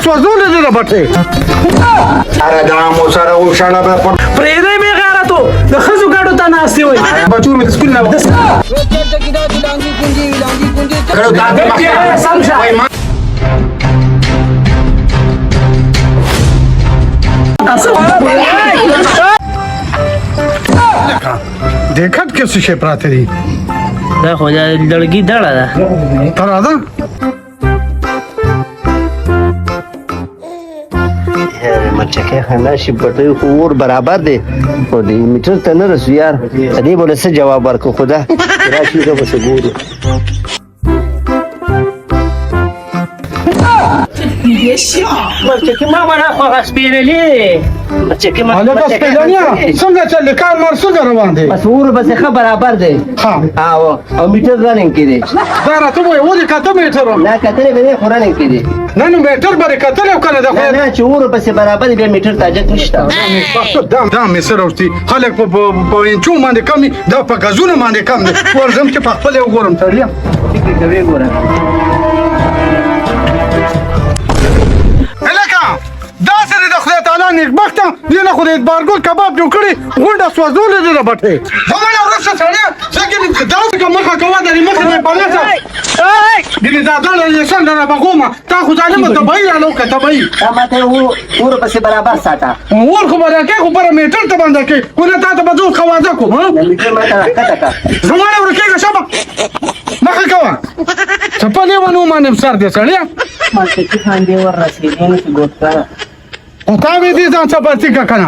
سوځولې دي بټې اره دا مو سره وشاله به پرېږدی بې غیرتو د ښځو ګډو ته ناستې وئ بچو مې د سکول نه سم شه دیکھت کې څه شی پراته دي دا خو دا لړګي دړه ده ته راځه مچکه خناشي پټي اور برابر دي خو دې میټر ته نه رسو یار دې بوله څه جواب ورکو خدا راشي که بس ګورو مچکه ما باندې خو غسپېرلې مچکه ما هلکه سپېلنیا څنګه چلې کار مار څنګه روان دی بس اور بس ښه برابر دی ها او میټر رننګ کې دی دا راته وایي ولې کاته میټر نه کتلې به خو رننګ کې دی نه نو میټر باندې کتل او کنه دا خو نه چې اور بس برابر دی میټر تاجت نشته دا مې سره ورتي خلک په انچو باندې کم دا په غزونه باندې کم دي ورځم چې په خپل وګورم تړیا فکر کوي ګوره دا سره د خدای تعالی نیکبخته دی نه خدای بارګل کباب جوړ کړي غونډه سوځولې دي بټې همونه ورسره سړی څنګه دا کومه کومه د مخه په پالنه دې دا نه څنګه نه بغومه تا خو ظالم ته بای راو کته بای ما ته اور بس برابر ساته ور خو باندې کې خو پر میټر ته باندې کې کو نه تا ته بزو خوازه کو ها میټر ما ته کته کا زمونه ورکه شبا مخه کوا چپلې ونه مانه سر دې سړی ما ته چې خاندې ور رسېږي نه ګوتا او تا وې دې ځان څه پاتې کا کنه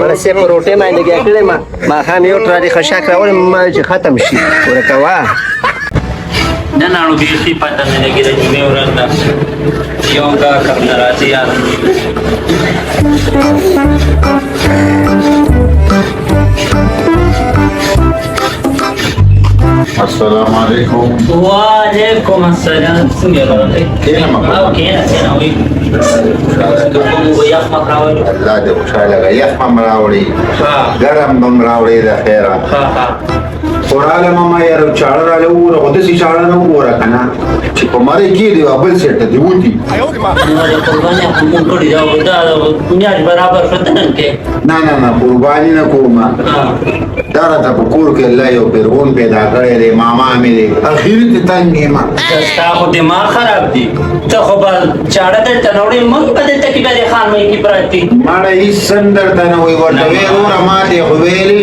مرسته پروټه باندې کېږي ما خام یو تر دې خشاک راول ما چې ختم شي ورکوا نه نانو کې شي پاتې نه لګي چې مې ورنده یو کا کړن راځي یار السلام علیکم وعلیکم السلام څنګه راغلی او کېنه وي یخ مکراوي الله دې خوشاله غي یخ هم راوړي ګرم هم راوړي د خیره قرآن ماما یارو چاړه رااله وره خو داسې چاړه نه وګوره که نه چې په مرۍ کېږدي او بل سیټ ته دې وتي نه نه نه قرباني نه کومه دا راته په کور کې الله یو پیرغون پیدا کړی دی ماما مې دی اخري ته تنګ یم ستا خو دماغ خراب دی ته خو به چاړه درته نه وړې موږ به دلته کې به د خان مې کې پراته دي ماړه هېڅ سن درته نه وایي ورته ویې وروره ما دې خو ویلي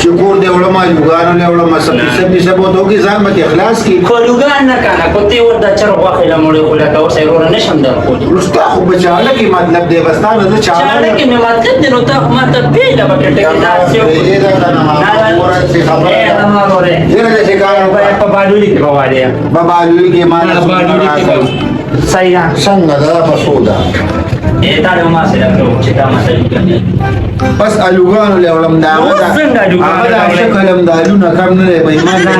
چې کور دې وړم الوګانو دې وړم سبې سبو ته وکړي ځان به دې خلاص کړي خو لوګان نه کنه خو ته ورته چر غوښې له موړې خو لکه اوس یې وروره نه شم درښودی ستا خو په چاړه کې مطلب دی بس تا نه زه چاړه کې مې مطلب دی نو ته خو ما ته پرېږده به ټټه کې داسې په بالولي کې به والی یم بالولي کې ما صحیح ده څنګه ده په څو ده دا د ما سره کړو چې دا مسله کوي بس الوګانو له وړم دا هغه دا شکل هم د الونه کم نه دی په ایمان نه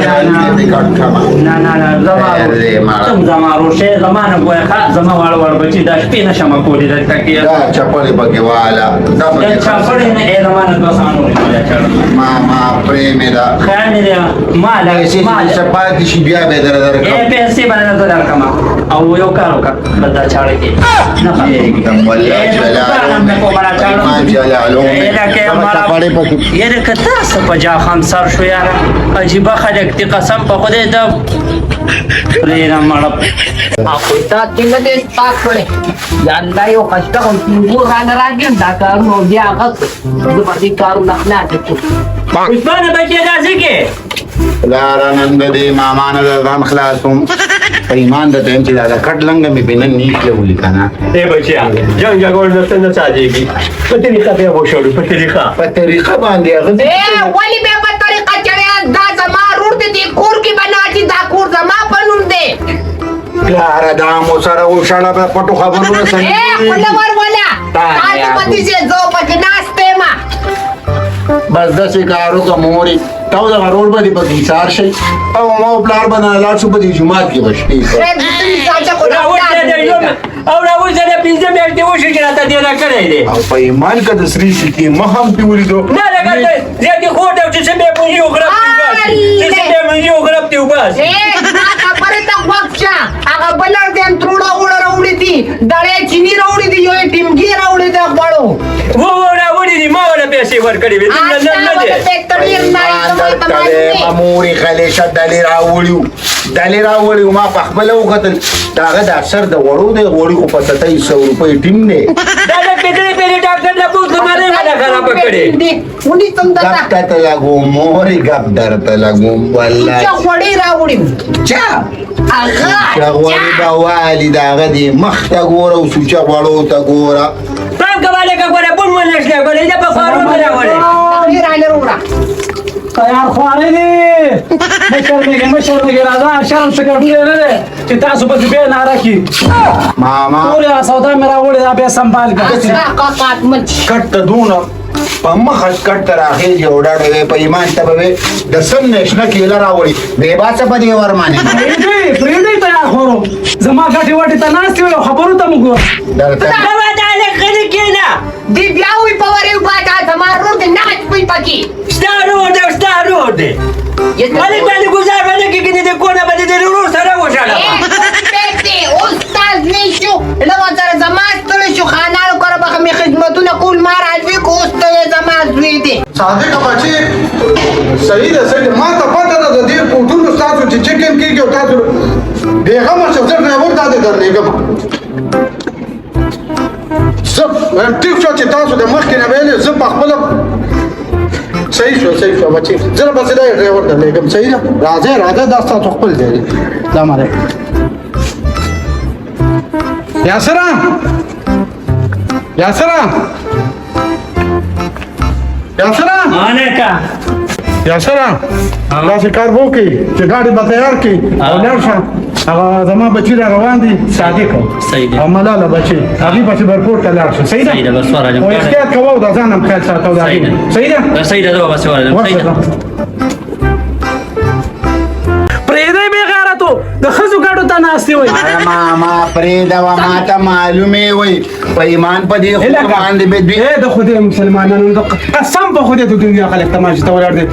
زما روشه زمانه ګویا ښه زما واړه واړه بچي دا شپې نه شم کولی دلته کې دا چپلې پکې والا دا چپلې نه زمانه دوسانو ما پرېمې ده خیال مې دی ما لږ چې پاتې شي بیا به درکړم پیسې باندې درکړم او یو کار وکړه دا چاړه کې نه والله جلاله یاره که تاسو په جا خمسر شو یاره عجیبه خلک دي قسم په خدای دا پرېږده مړه تا څنګه دې پاک کړې یا الله یو کشته هم څنګه رانه راځم دا کارونه بیا هغه د باندې کارونه نه کوي عثمان بچی داسې کې لاره نن د دې ماما نه د ځان خلاصوم په ایمان د ټیم چې دا کټ لنګه مې بنن نیکله ولیکنه اے بچیا جنگ جګړه درته نه چاجيږي په طریقه به وشړو په طریقه باندې هغه ولی به په طریقه چړیا دا زما روړ دې کور کې بناټي دا کور زما بنوم دې لاره دا مو سره وشاله په پټو خبرونه اے خپلور ولا تاسو پتی چې زو پکې ناشته ما بس داسې کارو که مورې تاسو دغه رول به دې په ایثار شئ او ما پلار به نه لاړ شو په دې جومات کې به شپې او راوځه د پنځه میاشتې وشو چې راته دې راکړی دی او په ایمان که د سري سکې مخ هم دې ولیدو نه لکه زیاتې خوټ او چې څه بې مونږي وغرب چې څه بې مونږي وغرب دې وباس خبرې ته غوږ شه هغه بلر دې تروړه وړه راوړي دي دړې چینی راوړي ટીમકી રાવડી દે પાડો वो रावड़ी नी मावाला पैसे वर करी बे तुमने न दे ماموري خلې شه دلې راوړیو ما په خپل وکتل داغه د اکثر د وړو د وړي خو په 2700 روپۍ ټیم نه दादा पेटरे पेरे डॉक्टर ना पूछ तुम्हारे वाला खराब करे ઉની તમ દાદા ګټ ته لګو موري ګپ درته لګو والله ચા વડી રાવડી چا اغا شغوري دا والي داغه دي مخ ته ګوره او سوچا وړو ته ګوره काम कवाले का करे बुन मन नशले करे जब फारो मेरा करे રાલે રોડા यार خوانه دي مشرمګه راځه شرم څخه ډېر نه چې تاسو په دې نه راکی ماما پورې سودا میرا وړي دا به سنبال کا કાકાત મચ کټ دونه په مخ کټ راخې جوړاړې په ایمان ته به د سن نشنه کې راوړي به باسه په دې ورمانه پریدي ته خورو زما غټي وټي ته ناس یو خبرو ته موږ درته कवा डाले करे केना دی بیاوی پوری باټا تمارو د ناچ پي پکی स्टारो दे अरे पहले गुजार बने कि किने कोना बने दे रू सारा वो शाला پېټي استاد نشو لو تر زماس تل شو خانانو کړه به می خدمتونه کول ما راځي کو استاد زماس وی دي صادق بچي صحیح ده صحیح ما ته پته ده د دې پورتون تاسو چې چیکن کیږي او تاسو دغه مرشه زر ډرایور ته درنګم زه ټیک شو چې تاسو د مخ کې نه ویلې زه په خپل صحیح شو بچي زه به سره ډرایور درنګم صحیح ده راځه دا تاسو خپل دی دا ماره یاسره आने का یاسره تاسو کار وکړئ چې गाड़ी به تیار کړئ او لاړ شه هغه زما بچی را روان دي صادق صحیح دی. او ملاله بچی هغه بچی برپورت ته لاړ شه صحیح صحیح ده، بس ورغلم. او احتیاط کوو دا ځانم خیال ساتو دا صحیح ده. صحیح ده صحیح ده بس ولا صحیح ده پرېدې به غارتو د خزو ګاډو ته ناشتي وای ماما پرې دا ما ته معلومه وي په ایمان په دې خو باندې به دوی د خدای مسلمانانو د قسم په خدای د دنیا خلک تماشې ته ولاړ دي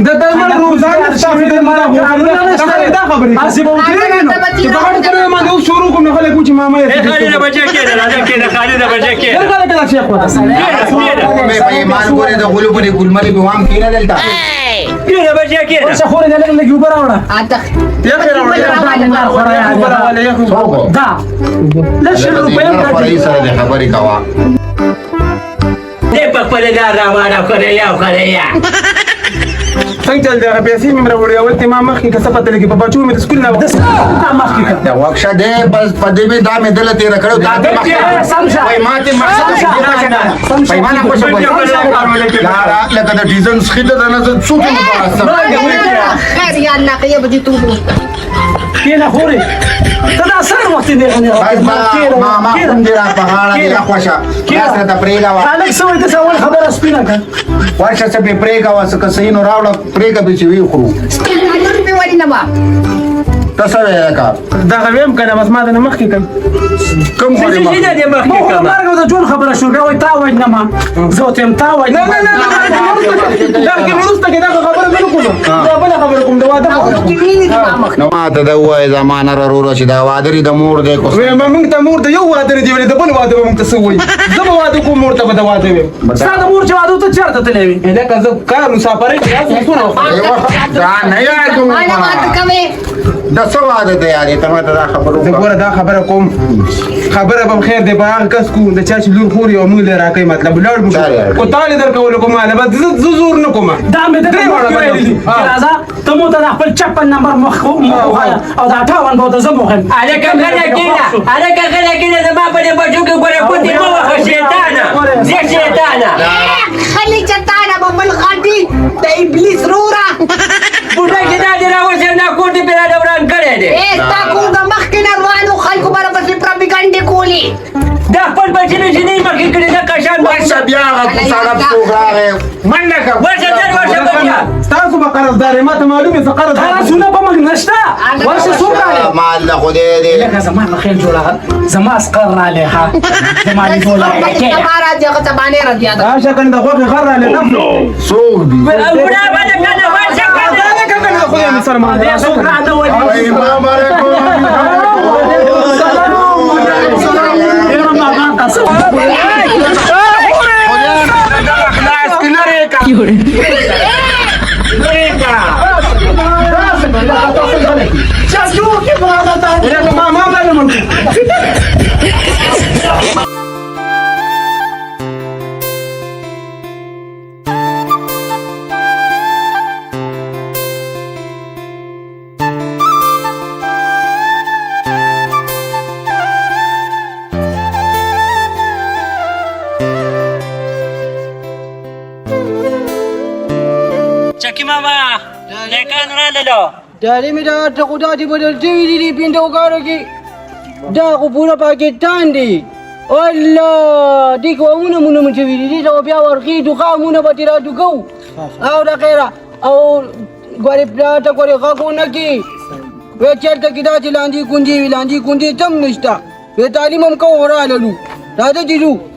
د دمر روزانه صافي د مال دا خبرې حساب وکړي نو چې په اړه کړه ما نو شروع کوم خلک چې ماما یې خالد بچا کې راځه کې خالد بچا کې څنګه کله شیخ وته مې په ایمان ګوره د غلو په ګلمري به وام کینه دلته کې بچا کې څه خورې نه لګي وبره وړه اته یا خیر دا لشل روپیا فرای سره د خبرې کوا دې په خپل دا راوړا کړی یا څنګه چل دی پیسې مې راوړې او ته ما مخکې که څه پته لګي په بچو مې د سکول نه وخت تا مخکې دا وښه دې بس په دې به دا مې دل تیر کړو دا وای ماته مقصد پیمانه خوشو وای یارا لکه د ډیزاین خیده د نظر څوک نه پاسه خیر یا الله کې به تو کېنه خورې ته دا سر وخت دی بس ما کوم دې را په غاړه دې خوښه تاسو ته پرېلا وا خلک سوې ته سوال خبره سپینه کړ ورشه څه په پرېګا واسه که صحیح نو راوړه پرېګا به چې وی خورو ستاسو په وړي نه با تاسو یې کا دا غویم کنه بس ما د مخکې کړ کوم خوري ما دې مخکې مو کما مرګ د جون خبره شو غوي تا وای نه ما زه ته تا وای نه دا کې ورسته کې دا خبره نه کوم دا بل خبره کوم دا واده خبره نو ما ته دا وای زمانه رورو چې دا وادري د مور دې کو وې ما موږ ته مور ته یو واده دی ولې د بل واده موږ ته سوې زه به واده کوم مور ته به واده وې ساده مور چې واده ته چیرته تلې وې دا که زه کار مسافر یم دا نه یاد کوم انا ماته کوي د څه واده ته یاري ته ما ته دا خبرو زه ګوره دا خبره کوم خبره به خیر دی په هغه کس کو د چا چې لور خوري او موږ له راکې مطلب لاړ مو کو تاله درکول کوم نه بس زه زور نه کوم دا مې د راځه ته مو ته خپل 56 نمبر مخ او دا 58 به زه مخم الکه غلا کینه زما په دې بچو کې ګوره کوتي مو واخ شیطانه زه شیطانه خلي چتانه ببل غادي د ابلیس رورا بوډا کې دا دی راوځي نه کوټي په دوران کړی دی تا کوم د مخکې روانو خلکو برابر پروپاګاندا کولی دا خپل بچی نه جنې مخکې کړی دا قشان ورشه بیا هغه ساده پروګرام منډه کا ورشه بچا تاسو به قرضدار ما ته معلومه څه قرض تاسو نه به موږ نشته ورشه څوک مال له خو دې لکه زما خیر جوړه زما اسقر علیها زما دې جوړه تمہارا جگہ تبانے رہ گیا دا شکن د غوږ خر علی نه څوک دی بوډا باندې کنه ورشه کنه خو یې مسلمان دی څوک را نه وایي امام علیکم سلام علیکم Ila mama naman. चकी मामा लेकर राहिलेलो Dari mi da ta kuda di badal TV di pintu ukara ki. Da aku pura Pakistan di. Allah, di ko muna muna mun TV di da biya warki du ka muna batira du kau. Au da khaira. Au garib da ta kore ka ko na ki. We chat ta kita lanji kunji tam nishta. We talimam ka ora lalu. Da da jiru.